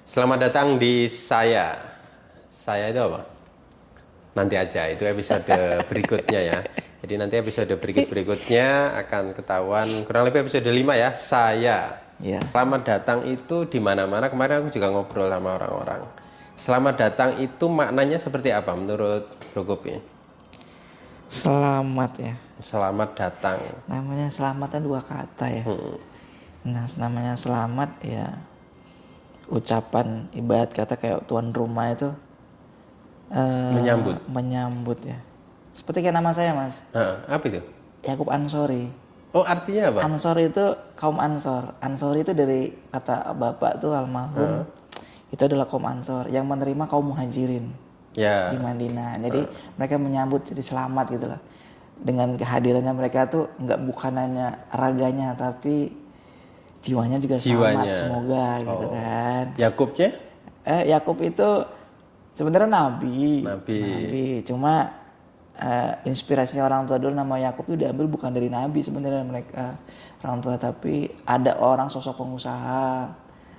Selamat datang di saya. Saya itu apa? Nanti aja, itu episode berikutnya ya. Jadi nanti episode berikutnya akan ketahuan kurang lebih episode 5 ya. Saya. Ya. Selamat datang itu di mana-mana. Kemarin aku juga ngobrol sama orang-orang. Selamat datang itu maknanya seperti apa menurut Bro Kopi? Selamat ya. Selamat datang. Namanya selamatnya dua kata ya. Nah, namanya selamat ya ucapan ibarat kata kayak tuan rumah itu menyambut ya. Seperti kayak nama saya, Mas. Apa itu? Yakub Ansori. Oh, artinya apa? Ansor itu kaum Ansor. Ansori itu dari kata bapak tuh almarhum. Itu adalah kaum Ansor yang menerima kaum muhajirin Ya. di Madinah. Jadi mereka menyambut jadi selamat gitu loh. Dengan kehadirannya mereka tuh bukan hanya raganya tapi jiwanya juga selamat semoga gitu kan. Yakubnya? Yakub itu sebenarnya nabi. Cuma inspirasinya orang tua dulu nama Yakub itu diambil bukan dari nabi sebenarnya mereka orang tua, tapi ada orang sosok pengusaha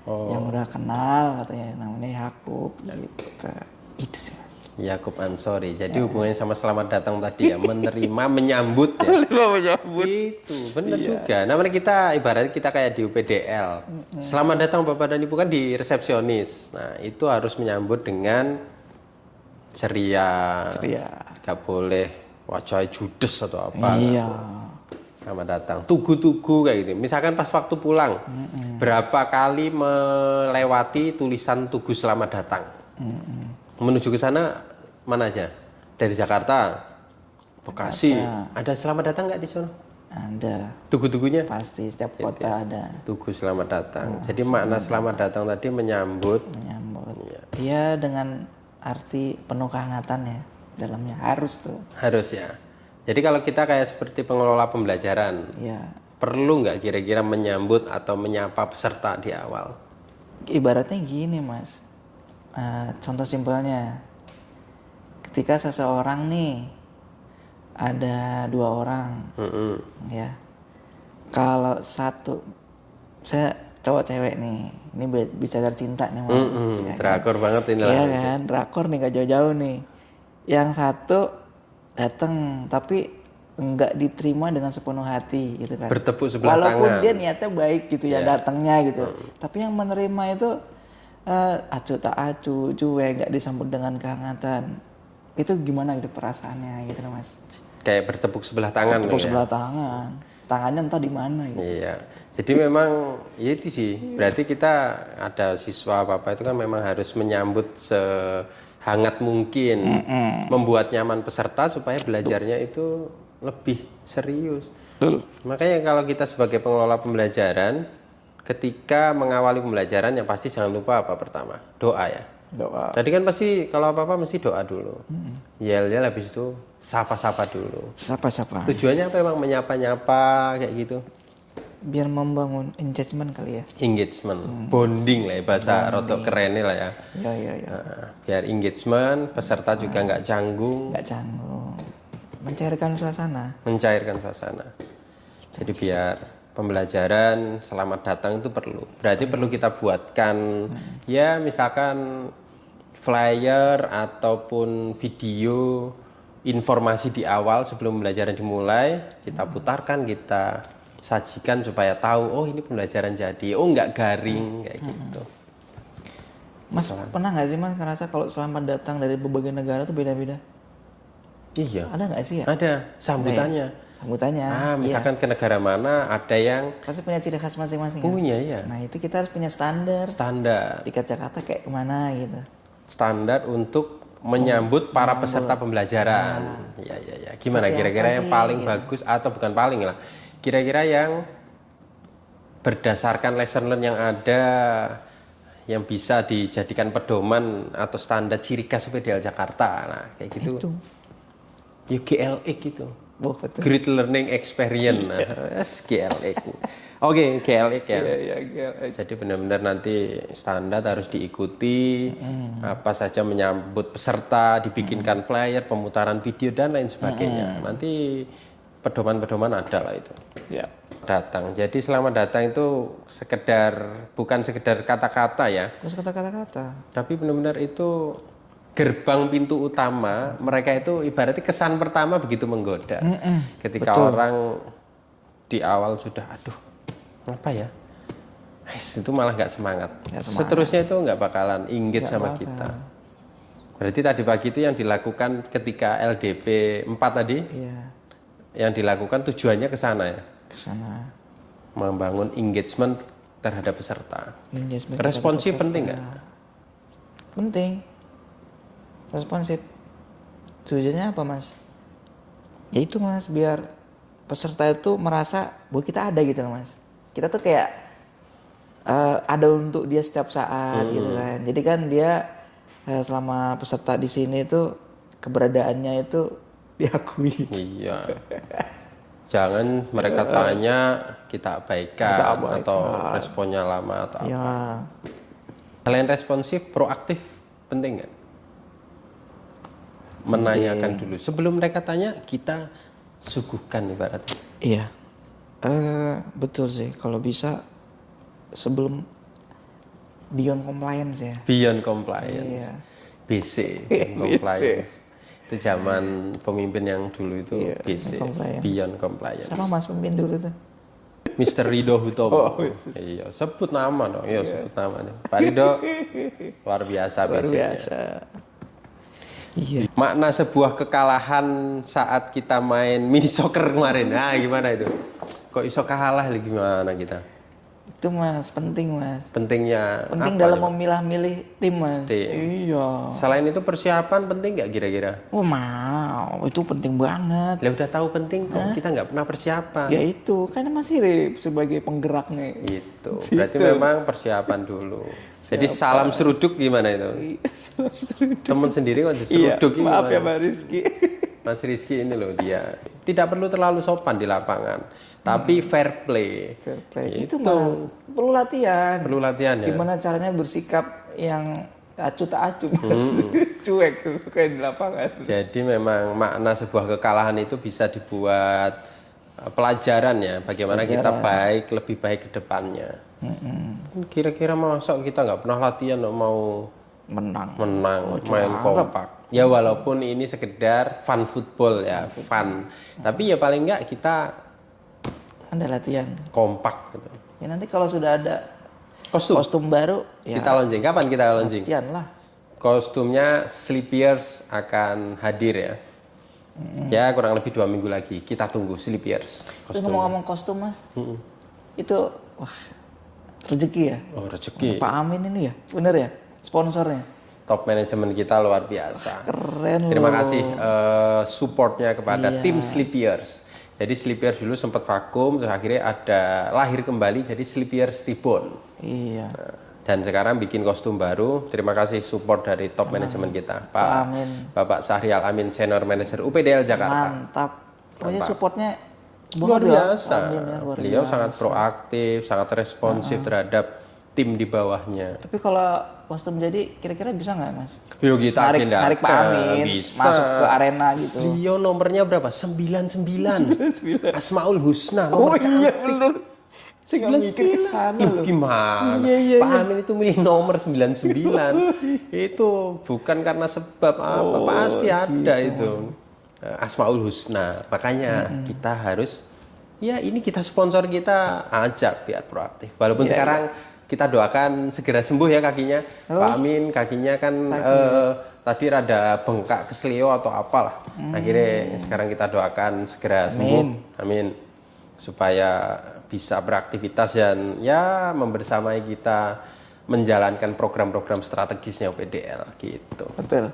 yang udah kenal katanya namanya Yakub gitu. Itu sih. Yakub Ansori. Jadi hubungannya sama selamat datang tadi ya, menerima, menyambut ya. Itu benar juga. Namanya kita ibaratnya kita kayak di UPDL. Selamat datang Bapak dan Ibu kan di resepsionis. Nah, itu harus menyambut dengan ceria. Gak boleh wajah judes atau apa. Iya. Selamat datang. Tugu-tugu kayak gitu. Misalkan pas waktu pulang, berapa kali melewati tulisan tugu selamat datang. Menuju ke sana mana aja? Dari Jakarta, Bekasi, ada selamat datang nggak di sana? Ada. Tugu-tugunya? Pasti setiap kota ada. Tugu selamat datang. Jadi makna selamat datang tadi menyambut. Iya, dengan arti penuh kehangatan ya dalamnya, harus tuh. Harus ya. Jadi kalau kita kayak seperti pengelola pembelajaran, perlu nggak kira-kira menyambut atau menyapa peserta di awal? Ibaratnya gini, Mas. Contoh simpelnya, ketika seseorang nih ada dua orang, ya. Kalau satu, saya cowok cewek nih, ini bisa cinta nih, Mas. Ya, drakor kan? Banget ini lah. Iya kan, drakor nih gak jauh-jauh nih. Yang satu datang tapi enggak diterima dengan sepenuh hati gitu kan. Bertepuk sebelah tangan. Walaupun dia niatnya baik gitu ya datangnya gitu. Tapi yang menerima itu acuh tak acuh, cuek, nggak disambut dengan kehangatan. Itu gimana gitu perasaannya gitu Mas? Kayak bertepuk sebelah tangan. Bertepuk sebelah tangan. Tangannya entah di mana gitu. Iya. Jadi memang ya itu sih. Berarti kita ada siswa apa itu kan memang harus menyambut sehangat mungkin, membuat nyaman peserta supaya belajarnya itu lebih serius. Betul. Makanya kalau kita sebagai pengelola pembelajaran, ketika mengawali pembelajaran yang pasti jangan lupa apa pertama? Doa ya. Doa. Tadi kan pasti kalau apa-apa mesti doa dulu. Yel-yel habis itu sapa-sapa dulu. Sapa-sapa. Tujuannya apa emang menyapa-nyapa kayak gitu? Biar membangun engagement kali ya. Engagement, bonding lah ya, bahasa rotok kerennya lah ya. Iya. Nah, biar engagement, peserta juga nggak canggung. Nggak canggung. Mencairkan suasana. Jadi biar pembelajaran selamat datang itu perlu. Berarti perlu kita buatkan ya misalkan flyer ataupun video informasi di awal sebelum pembelajaran dimulai, kita putarkan, kita sajikan supaya tahu oh ini pembelajaran jadi, oh nggak garing kayak gitu. Mas pernah nggak sih Mas ngerasa kalau selamat datang dari berbagai negara tuh beda-beda? Iya. Ada nggak sih ya? Ada sambutannya. Misalkan ke negara mana ada yang pasti punya ciri khas masing-masing. Punya ya. Nah itu kita harus punya standar. Di Jakarta kayak kemana gitu. Standar untuk menyambut para peserta pembelajaran. Ya. Gimana kira-kira yang paling bagus atau bukan paling lah? Kira-kira yang berdasarkan lesson learn yang ada yang bisa dijadikan pedoman atau standar ciri khas UPDL Jakarta. Nah kayak gitu. Itu. Ya GLX gitu. Oh, betul. Great Learning Experience. GLX. Oke, GLX ya. Iya, GLX. Jadi benar-benar nanti standar harus diikuti. Apa saja menyambut peserta, dibikinkan flyer, pemutaran video dan lain sebagainya. Nanti pedoman-pedoman ada lah itu. Ya. Datang. Jadi selamat datang itu bukan sekedar kata-kata ya. Terus kata-kata. Tapi benar-benar itu gerbang pintu utama. Mereka itu ibaratnya kesan pertama begitu menggoda. Ketika orang di awal sudah, aduh, apa ya? Itu malah nggak semangat. Seterusnya itu nggak bakalan engage sama kita. Berarti tadi pagi itu yang dilakukan ketika LDP 4 tadi, yang dilakukan tujuannya ke sana ya? Ke sana. Membangun engagement terhadap peserta. Responsif penting nggak? Penting. Responsif. Tujuannya apa mas? Ya itu mas, biar peserta itu merasa bahwa kita ada gitu loh mas. Kita tuh kayak ada untuk dia setiap saat gitu kan. Jadi kan dia selama peserta di sini itu keberadaannya itu diakui. Iya. Jangan mereka tanya kita abaikan atau responnya lama atau apa. Selain responsif, proaktif penting nggak? Menanyakan dulu. Sebelum mereka tanya, kita suguhkan ibaratnya. Iya. Betul sih. Kalau bisa sebelum beyond compliance ya. Beyond compliance. Iya. BC. Compliance. Itu zaman pemimpin yang dulu itu BC. Beyond compliance. Sama mas pemimpin dulu tuh. Mr. Rido Hutomo. Iya, sebut nama dong. Iya, sebut nama. Pak Rido luar biasa. Luar biasa. Iya. Makna sebuah kekalahan saat kita main mini soccer kemarin. Nah, gimana itu? Kok iso kalah gimana kita? Itu mas, penting mas. Penting apa dalam memilah-milih tim mas. Iya. Selain itu persiapan penting nggak kira-kira? Itu penting banget. Lah udah tahu penting kok kita nggak pernah persiapan. Ya itu, kan masih sebagai penggeraknya. Itu, berarti memang persiapan dulu. Jadi salam seruduk gimana itu? Salam seruduk. Temen sendiri kok diseruduk gimana? Maaf ya Mas Rizky. Mas Rizky ini loh dia. Tidak perlu terlalu sopan di lapangan. Tapi fair play. Fair play. Itu mas, perlu latihan. Perlu latihan ya. Gimana caranya bersikap yang acuh tak acuh, cuek kayak di lapangan. Jadi memang makna sebuah kekalahan itu bisa dibuat pelajaran ya. Bagaimana kita lebih baik ke depannya. Kira-kira masuk kita nggak pernah latihan mau menang, main kompak. Ya walaupun ini sekedar fun football ya, fun. Tapi ya paling nggak kita ada latihan kompak gitu. Ya nanti kalau sudah ada kostum baru ya kita launching. Kapan kita launching? Latihan lah. Kostumnya Sleepyers akan hadir ya. Ya kurang lebih 2 minggu lagi kita tunggu Sleepyers. Terus ngomong-ngomong kostum mas, itu wah rezeki ya. Oh rezeki. Pak Amin ini ya, bener ya sponsornya. Top manajemen kita luar biasa. Keren. Terima kasih supportnya kepada tim Sleepyers. Jadi Sleepyers dulu sempat vakum, terus akhirnya lahir kembali jadi Sleepyers Reborn. Iya. Dan sekarang bikin kostum baru. Terima kasih support dari top manajemen kita, Pak Amin. Bapak Syahrial Amin, Senior Manager UPDL Jakarta. Mantap. Pokoknya supportnya luar biasa. Beliau sangat proaktif, sangat responsif terhadap tim di bawahnya. Tapi kalau kostum jadi kira-kira bisa nggak mas? Yuk kita narik Pak Amin bisa. Masuk ke arena gitu. Beliau nomornya berapa? 99. Asmaul Husna. Oh iya bener. 99. Gimana? Pak Amin itu milih nomor 99. Itu bukan karena sebab apa, pasti ada itu. Asmaul Husna. Makanya kita harus ini kita sponsor kita ajak biar proaktif. Walaupun sekarang kita doakan segera sembuh ya kakinya. Pak Amin kakinya kan tadi rada bengkak kesleo atau apalah. Akhirnya sekarang kita doakan segera sembuh. Amin. Supaya bisa beraktivitas dan ya membersamai kita menjalankan program-program strategisnya UPDL gitu. Betul.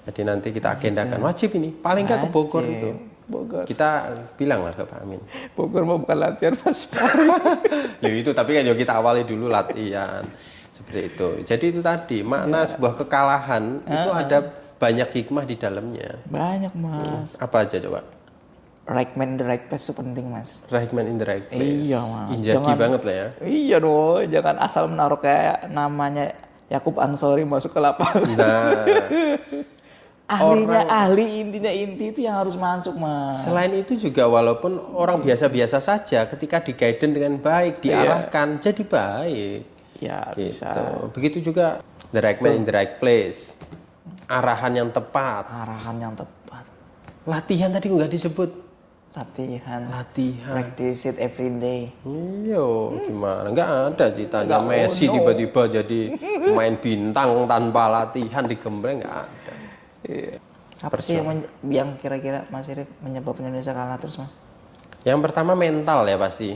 Jadi nanti kita agendakan wajib ini paling nggak ke Bogor itu. Bogor. Kita bilang lah ke Pak Amin. Bogor mau bukan latihan Mas. Ya itu tapi kan kita awali dulu latihan seperti itu. Jadi itu tadi makna sebuah kekalahan itu ada banyak hikmah di dalamnya. Banyak Mas. Apa aja coba? Right man in the right place itu penting Mas. Right man in the right place. Iya Mas. Injaki banget lah ya. Iya dong. Jangan asal menaruh kayak namanya Yakub Ansori masuk ke lapangan. Nah. ahlinya ahli, intinya inti itu yang harus masuk Mas. Selain itu juga walaupun orang biasa-biasa saja ketika di-guidance dengan baik, diarahkan jadi baik. Ya, Gitu. bisa. Begitu juga the right man in the right place. Arahan yang tepat. Arahan yang tepat. Latihan tadi nggak disebut. Latihan. Practice it every day. Iya, gimana? Nggak ada ceritanya Messi tiba-tiba jadi main bintang tanpa latihan digembleng, nggak ada. Iya. Apa sih yang kira-kira Mas Irip menyebabkan Indonesia kalah terus Mas? Yang pertama mental ya pasti.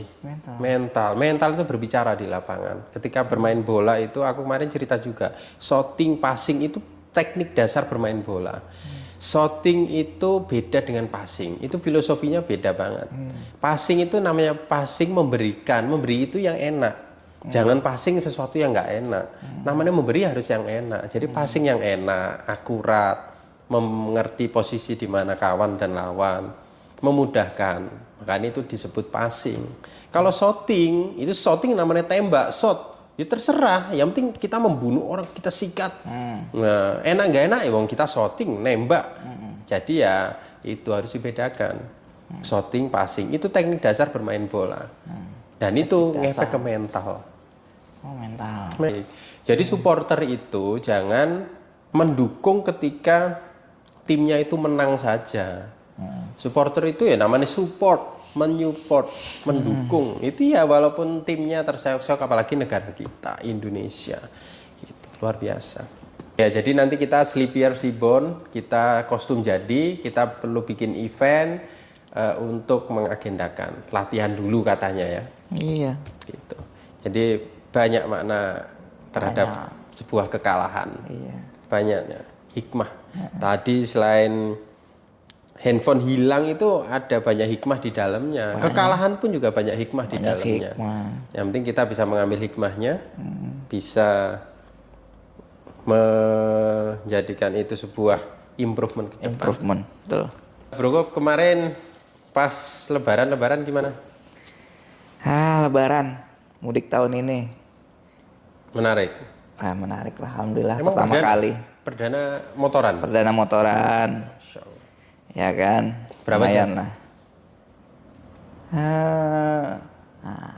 Mental itu berbicara di lapangan. Ketika bermain bola itu aku kemarin cerita juga. Shooting, passing itu teknik dasar bermain bola. Shooting itu beda dengan passing. Itu filosofinya beda banget. Passing itu namanya passing memberikan. Memberi itu yang enak. Jangan passing sesuatu yang nggak enak. Namanya memberi harus yang enak. Jadi passing yang enak, akurat, mengerti posisi di mana kawan dan lawan, memudahkan. Makanya itu disebut passing. Kalau shooting, itu shooting namanya tembak, shot. Ya terserah, yang penting kita membunuh orang, kita sikat. Nah, enak nggak enak ya wong kita shooting, nembak. Jadi ya itu harus dibedakan. Shooting, passing, itu teknik dasar bermain bola. Dan itu ngefek ke mental. Oh, mental. Jadi supporter itu jangan mendukung ketika timnya itu menang saja. Supporter itu ya namanya support, menyupport, mendukung. Itu ya walaupun timnya terseok-seok, apalagi negara kita, Indonesia. Gitu, luar biasa. Ya jadi nanti kita Sleepier Reborn, kita kostum jadi, kita perlu bikin event untuk mengagendakan. Latihan dulu katanya ya. Iya. Gitu. Jadi banyak makna terhadap sebuah kekalahan. Iya. Banyaknya hikmah. Tadi selain handphone hilang itu ada banyak hikmah di dalamnya. Kekalahan pun juga banyak hikmah di dalamnya. Yang penting kita bisa mengambil hikmahnya, bisa menjadikan itu sebuah improvement ke depan. Improvement, betul. Bro, kemarin pas lebaran gimana? Lebaran mudik tahun ini. Menarik. Menarik lah, alhamdulillah. Emang pertama kali. Perdana motoran. Masya Allah. Ya kan. Berapa jam lah.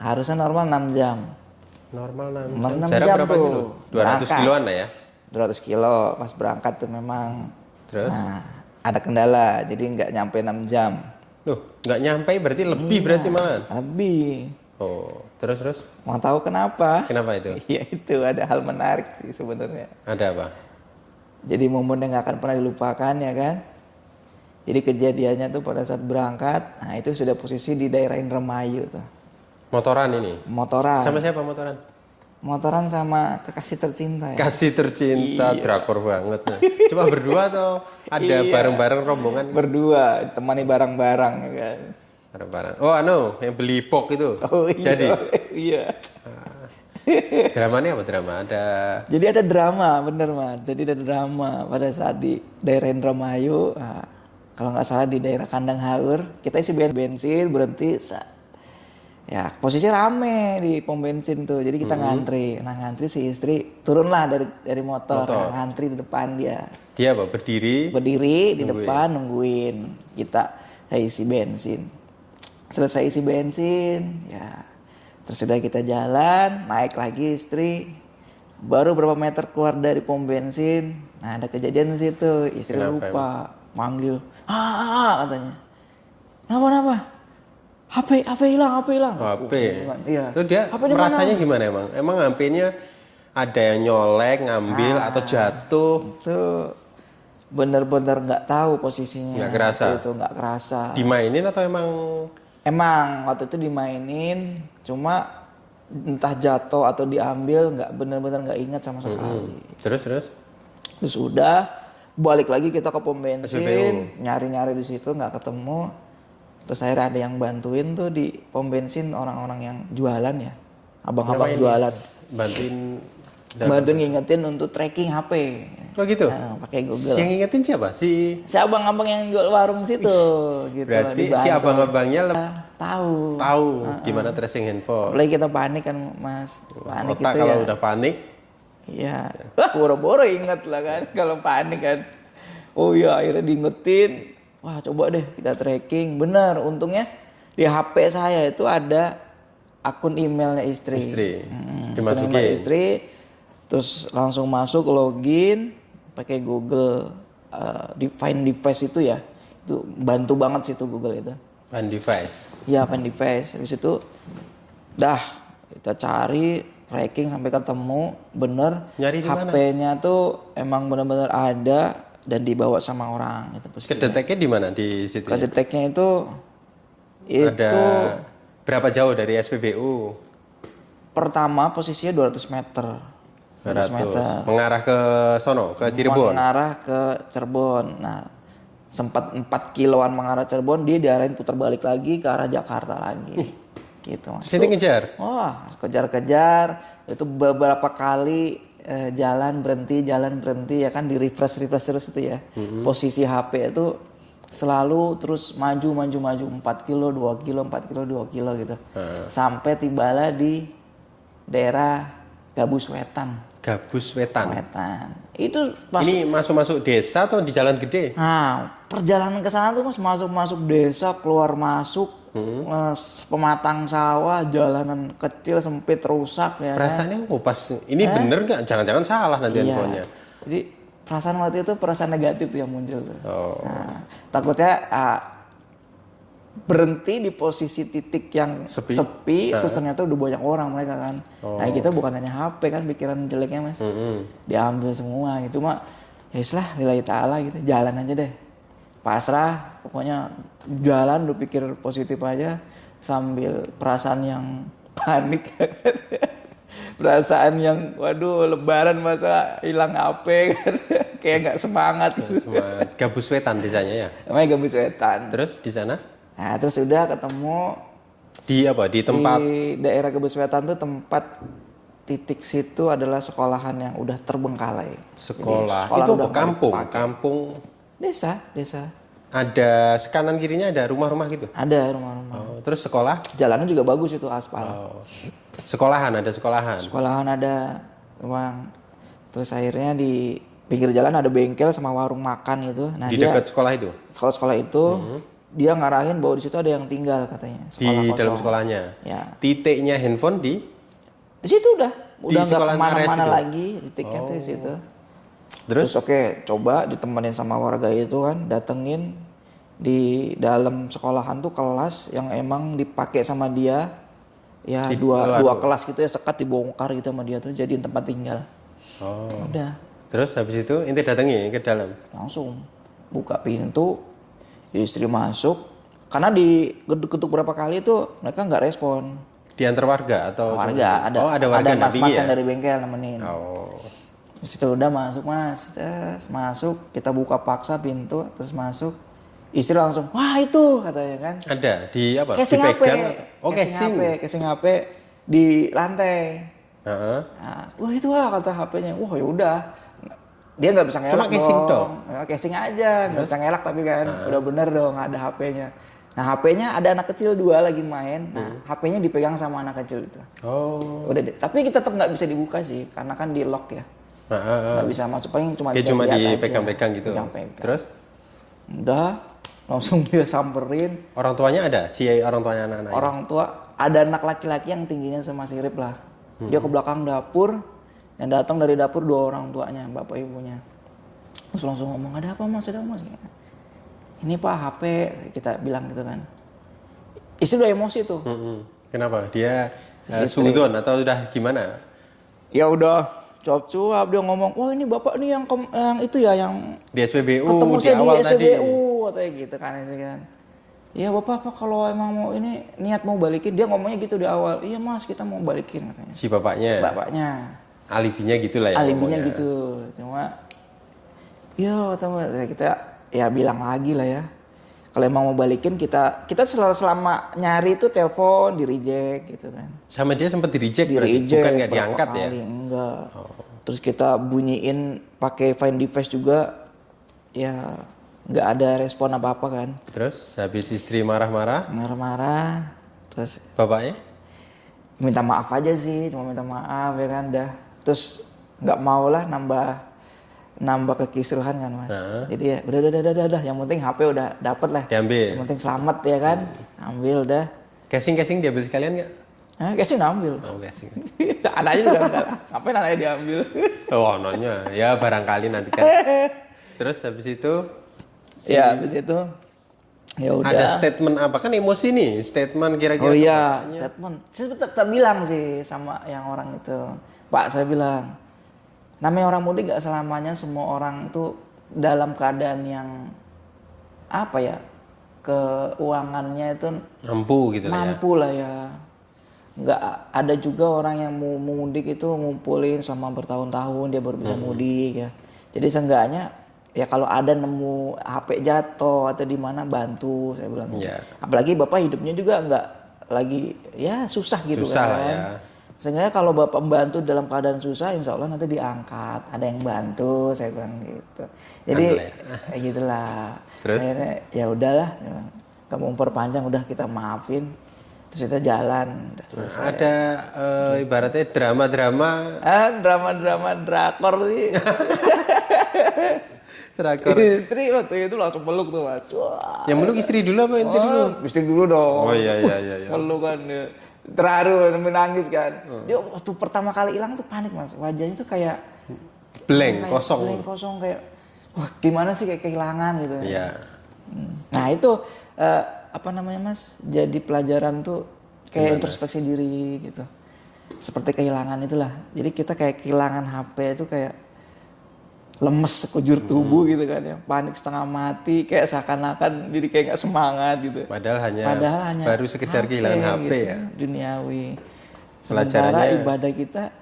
Harusnya normal 6 jam. Normal 6 Jarak jam berapa tuh. kilo? 200 kiloan lah ya. 200 kilo pas berangkat tuh memang. Terus? Ada kendala, jadi nggak nyampe 6 jam. Loh, nggak nyampe berarti lebih berarti malah. Lebih. Oh, terus? Mau tahu kenapa? Kenapa itu? Ya itu ada hal menarik sih sebenarnya. Ada apa? Jadi momen yang nggak akan pernah dilupakan ya kan. Jadi kejadiannya tuh pada saat berangkat, nah itu sudah posisi di daerah Indramayu tuh. Motoran ini? Motoran. Sama siapa motoran? Motoran sama kekasih tercinta ya. Kasih tercinta, drakor banget. Nah. Cuma berdua atau ada bareng-bareng rombongan? Berdua, temani barang-barang ya kan. Bareng-bareng. Oh yang beli pok itu? Oh iya. Jadi? Iya. Dramanya apa drama? Jadi ada drama, bener Mas. Jadi ada drama pada saat di daerah Indramayu. Kalau nggak salah di daerah Kandang Haur. Kita isi bensin, berhenti. Ya posisi rame di pom bensin tuh. Jadi kita ngantri. Nah ngantri si istri turunlah dari motor. Nah, ngantri di depan dia. Dia apa? Berdiri di depan nungguin kita isi bensin. Selesai isi bensin, ya terus sudah kita jalan, naik lagi istri. Baru berapa meter keluar dari pom bensin, nah ada kejadian di situ. Istri lupa manggil, katanya. Kenapa? HP hilang. HP. Iya. Itu dia merasanya gimana emang? Emang HP-nya ada yang nyolek, ngambil atau jatuh? Itu bener-bener nggak tahu posisinya. Nggak kerasa. Itu nggak kerasa. Dimainin atau emang? Emang waktu itu dimainin, cuma entah jatuh atau diambil, nggak bener-bener nggak ingat sama sekali. Terus udah balik lagi kita ke pom bensin, nyari-nyari di situ nggak ketemu. Terus akhirnya ada yang bantuin tuh di pom bensin orang-orang yang jualan ya, abang-abang jualan. Bantuin ngingetin untuk tracking HP. Oh gitu? Nah, pakai Google. Yang ngingetin siapa? Si abang-abang yang jual warung situ. Gitu. Berarti si abang-abangnya tahu gimana tracing handphone. Apalagi kita panik kan Mas. Panik otak itu kalau ya. udah panik. Iya. Boro-boro inget lah kan kalau panik kan. Oh iya, akhirnya diingetin. Wah, coba deh kita tracking. Bener, untungnya di HP saya itu ada akun emailnya istri. Dimasukin. Email istri, terus langsung masuk login pakai Google Find Device itu ya. Itu bantu banget sih itu Google itu. Find Device. Iya, Find Device. Habis itu dah kita cari tracking sampai ketemu, bener. Nyari di mana? HP-nya tuh emang bener-bener ada dan dibawa sama orang itu posisinya. Kedeteknya di mana di situ? Kedeteknya itu ada berapa jauh dari SPBU? Pertama posisinya 200 meter. 200 meter. Mengarah ke sono, ke Cirebon. Mengarah ke Cirebon. Nah, sempat 4 kiloan mengarah Cirebon, dia diarahin putar balik lagi ke arah Jakarta lagi. Gitu Mas. Sini ngejar. Wah, kejar-kejar. Itu beberapa kali jalan berhenti ya kan, di refresh terus itu ya. Posisi HP itu selalu terus maju 4 kilo 2 kilo 4 kilo 2 kilo gitu. Sampai tibalah di daerah Gabus Wetan. Itu pas ini masuk desa atau di jalan gede? Nah, perjalanan ke sana tuh Mas, masuk desa, keluar masuk pematang sawah, jalanan kecil sempit rusak ya. Perasaannya pas ini bener nggak? Jangan-jangan salah nanti infonya. Jadi perasaan waktu itu perasaan negatif tuh yang muncul tuh. Nah, takutnya berhenti di posisi titik yang sepi terus ternyata udah banyak orang mereka kan. Nah kita bukan hanya HP kan, pikiran jeleknya Mas. Diambil semua gitu. Cuma ya lah lillahi ta'ala gitu, jalan aja deh. Pasrah, pokoknya jalan udah pikir positif aja sambil perasaan yang panik. Perasaan yang waduh lebaran masa hilang HP kan. Kayak nggak semangat. Gabus Wetan desanya ya? Namanya Gabus Wetan. Terus di sana? Nah terus udah ketemu di apa? Di tempat? Di daerah Gabus Wetan tuh tempat titik situ adalah sekolahan yang udah terbengkalai. Sekolah itu apa? Kampung? Desa. Ada kanan kirinya ada rumah-rumah gitu? Ada rumah-rumah. Terus sekolah? Jalannya juga bagus itu aspal. Sekolahan ada? Sekolahan ada, memang. Terus akhirnya di pinggir jalan ada bengkel sama warung makan gitu. Nah, di dekat sekolah itu? Sekolah itu dia ngarahin bahwa di situ ada yang tinggal katanya. Di dalam sekolahnya? Ya. Titiknya handphone di situ udah nggak kemana-mana lagi titiknya tuh di situ. Terus oke, coba ditemenin sama warga itu kan, datengin di dalam sekolahan tuh kelas yang emang dipakai sama dia ya dua kelas gitu ya, sekat dibongkar gitu sama dia tuh jadiin tempat tinggal. Udah. Terus habis itu ente datangi ke dalam? Langsung buka pintu, istri masuk. Karena diketuk berapa kali tuh mereka nggak respon. Diantar warga atau? Warga, ada warga mas-masan dari bengkel nemenin. Terus itu udah masuk Mas, masuk, kita buka paksa pintu, terus masuk. Istri langsung, wah itu katanya kan. Ada di apa? Casing dipegang HP. Atau? Oh casing HP di lantai. Nah, wah itu lah kata HP-nya. Wah ya udah. Dia nggak bisa ngelak. Cuma casing dong. Casing aja, nggak bisa ngelak tapi kan. Udah bener dong ada HP-nya. Nah HP-nya ada anak kecil 2 lagi main. Nah HP-nya dipegang sama anak kecil itu. Udah deh. Tapi kita tetap nggak bisa dibuka sih, karena kan di lock ya. Nggak bisa masuk, paling cuma dipegang-pegang gitu. Terus? Udah, langsung dia samperin. Orang tuanya ada? Si orang tuanya anak-anak? Orang tua, ada anak laki-laki yang tingginya sama sirip lah. Dia ke belakang dapur, yang datang dari dapur 2 orang tuanya, bapak ibunya. Terus langsung ngomong, ada apa Mas? Ini Pak HP, kita bilang gitu kan. Istri udah emosi tuh. Kenapa? Dia sudon atau udah gimana? Ya udah. Cuap-cuap dia ngomong, wah ini bapak nih yang itu ya yang di SPBU ketemu di awal di SPBU, tadi. Katanya gitu kan. Iya bapak apa kalau emang mau ini niat mau balikin, dia ngomongnya gitu di awal. Iya Mas kita mau balikin katanya. Si bapaknya. Alibinya gitulah ya. Alibinya gitu. Cuma ya kita ya bilang lagi lah ya. Kalau emang mau balikin kita selama nyari itu telepon di reject gitu kan. Sama dia sempat di reject bukan nggak diangkat ya? Enggak. Terus kita bunyiin pakai Find Device juga, ya nggak ada respon apa-apa kan. Terus habis istri marah-marah? Marah-marah. Terus bapaknya? Minta maaf aja sih, cuma minta maaf ya kan dah. Terus nggak mau lah nambah nambah kekisruhan kan Mas. Jadi ya udah, yang penting HP udah dapet lah. Diambil. Yang penting selamat ya kan. Ambil dah. Casing diambil sekalian nggak? Casing ambil. Oh, casing. Anaknya juga enggak. Ngapain anaknya diambil? Oh, anaknya. Ya barangkali nanti kan. Terus habis itu ya habis itu ya udah. Ada statement apa kan emosi nih? Statement kira-kira. Oh iya, statement. Saya tetap bilang sih sama yang orang itu. Pak, saya bilang, namanya orang mudik gak selamanya semua orang tuh dalam keadaan yang apa ya, keuangannya itu mampu gitu lah ya. Mampu lah ya. Nggak ada juga orang yang mau mudik itu ngumpulin sama bertahun-tahun dia baru bisa mudik ya. Jadi seenggaknya ya kalau ada nemu HP jatuh atau di mana bantu, saya bilang. Yeah. Apalagi Bapak hidupnya juga nggak lagi ya susah gitu susah kan. Lah ya. Sehingga kalau Bapak membantu dalam keadaan susah, insya Allah nanti diangkat, ada yang bantu, saya bilang gitu. Jadi ya gitulah. Terus? Akhirnya ya udahlah, kamu memperpanjang udah kita maafin. Terus kita jalan. Ada ibaratnya drama-drama. Drama-drama drakor sih. Drakor. Istri waktu itu langsung peluk tuh Mas. Wah. Yang meluk istri dulu apa istri dulu? Istri dulu dong. Oh iya. Peluk kan. Terharu, menangis kan. Dia waktu pertama kali hilang tuh panik Mas. Wajahnya tuh kayak blank, kosong. Blank, kosong kayak wah gimana sih kayak kehilangan gitu. Iya. Nah itu apa namanya Mas? Jadi pelajaran tuh kayak introspeksi diri gitu. Seperti kehilangan itulah. Jadi kita kayak kehilangan HP itu kayak lemes sekujur tubuh gitu kan ya, panik setengah mati, kayak seakan-akan jadi kayak nggak semangat gitu. Padahal hanya baru sekedar kehilangan HP gitu, ya. Duniawi. Sementara ibadah kita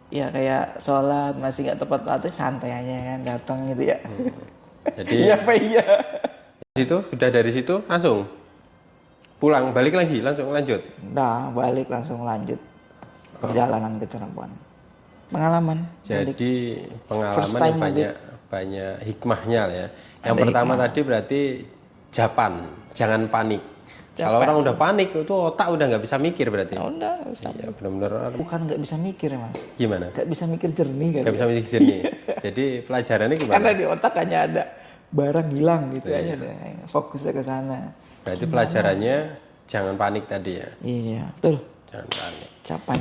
ya kayak sholat masih nggak tepat waktu, santai aja kan datang gitu ya. Jadi iya apa iya. Dari situ langsung pulang, balik lagi langsung lanjut. Nah balik langsung lanjut perjalanan ke Cirebon. Pengalaman. Jadi pengalaman yang banyak hikmahnya lah ya. Yang pertama tadi berarti jangan panik. Kalau orang udah panik itu otak udah nggak bisa mikir berarti. Ya udah, iya, benar-benar. Bukan nggak bisa mikir ya Mas. Gimana? Nggak bisa mikir jernih kan? Nggak bisa mikir jernih. Jadi pelajarannya gimana? Karena di otak hanya ada barang hilang gitu aja deh. Fokusnya ke sana. Berarti pelajarannya jangan panik tadi ya. Iya, betul. Jangan panik. Capan.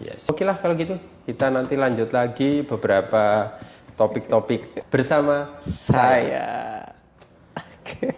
Yes. Oke lah kalau gitu. Kita nanti lanjut lagi beberapa topik-topik bersama saya. Oke.